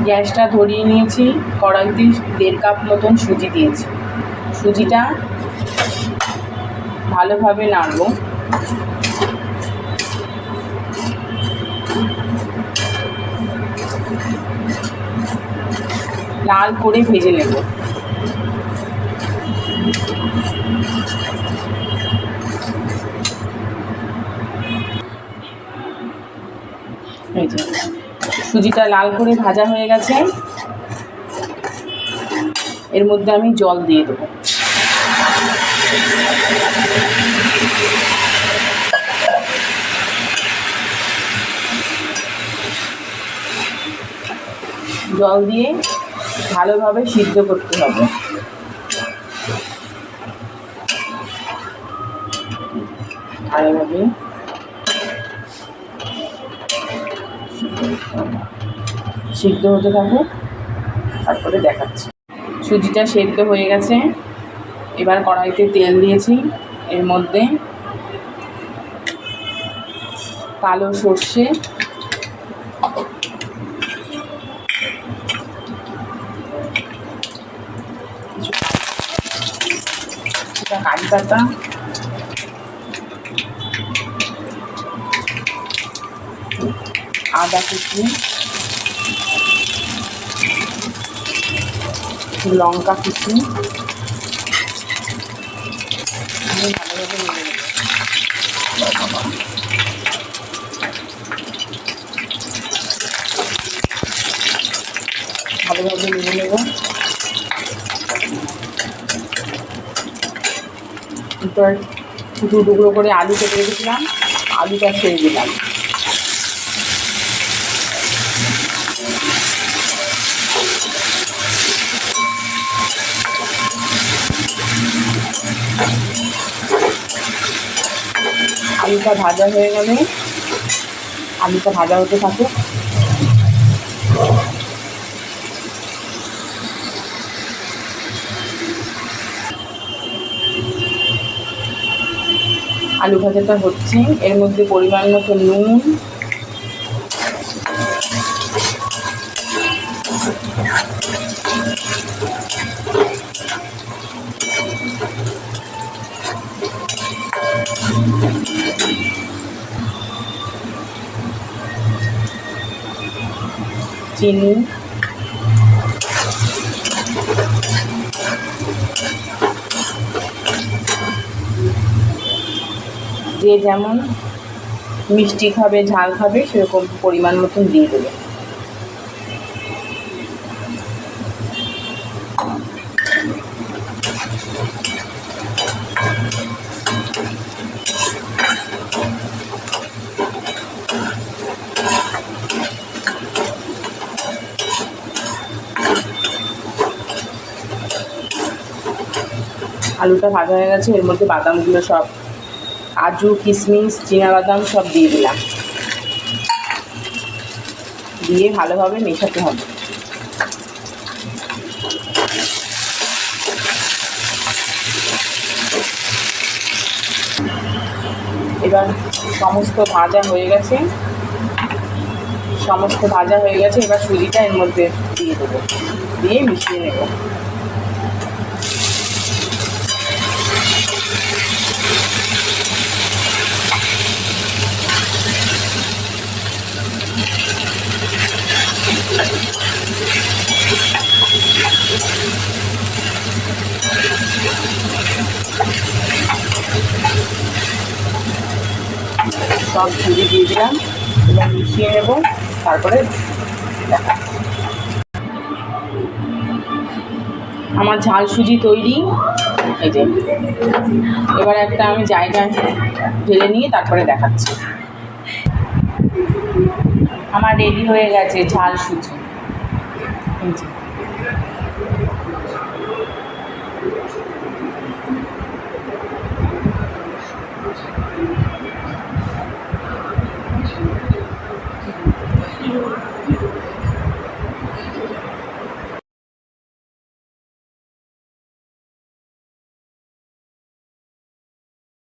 গ্যাসটা ধরিয়ে নিয়েছি, কড়াইতে 1.5 কাপ মতন সুজি দিয়েছি। সুজিটা ভালোভাবে নাড়ব। লাল করে ভেজে নেব। এই যে সুজিটা লাল করে ভাজা হয়ে গেছে, এর মধ্যে আমি জল দিয়ে দেবো। জল দিয়ে ভালোভাবে সিদ্ধ করতে হবে। ভালোভাবে সিদ্ধ হতে থাকুক, তারপরে দেখাচ্ছি। সুজিটা সেদ্ধ হয়ে গেছে, এবার কড়াইতে তেল দিয়েছি, এর মধ্যে কালো সর্ষে, কারি পাতা, আদা কুচি, লঙ্কা কুচি ভালোভাবে নেড়ে নেব। ভালোভাবে নেড়ে নেব। এরপর টুকরো টুকরো করে আলু কেটে রেখেছিলাম, আলুটা ছেড়ে দিলাম। আলুটা ভাজা হয়ে গেলে আলুটা ভাজা হতে থাকুক। আলু ভাজাটা হচ্ছে, এর মধ্যে পরিমাণ মতো নুন, চিনি, যে যেমন মিষ্টি খাবে ঝাল খাবে সেরকম পরিমাণ মতন দিয়ে দেবে। আলুটা ভাজা হয়ে গেছে, এর মধ্যে বাদামগুলো সব, কাজু কিশমিশ চীনাবাদাম সব দিয়ে দিলাম, দিয়ে ভালোভাবে মেশাতে হবে। এবার সমস্ত ভাজা হয়ে গেছে, এবার সুজিটা এর মধ্যে দিয়ে দেবো, দিয়ে মিশিয়ে নেব। সব সুজি দিয়ে দিলাম এবং মিশিয়ে নেব, তারপরে দেখা। আমার ঝাল সুজি তৈরি। এই যে এবার একটা আমি জায়গায় ঢেলে নিয়ে তারপরে দেখাচ্ছি। আমার রেডি হয়ে গেছে ঝাল সুজি। এই যে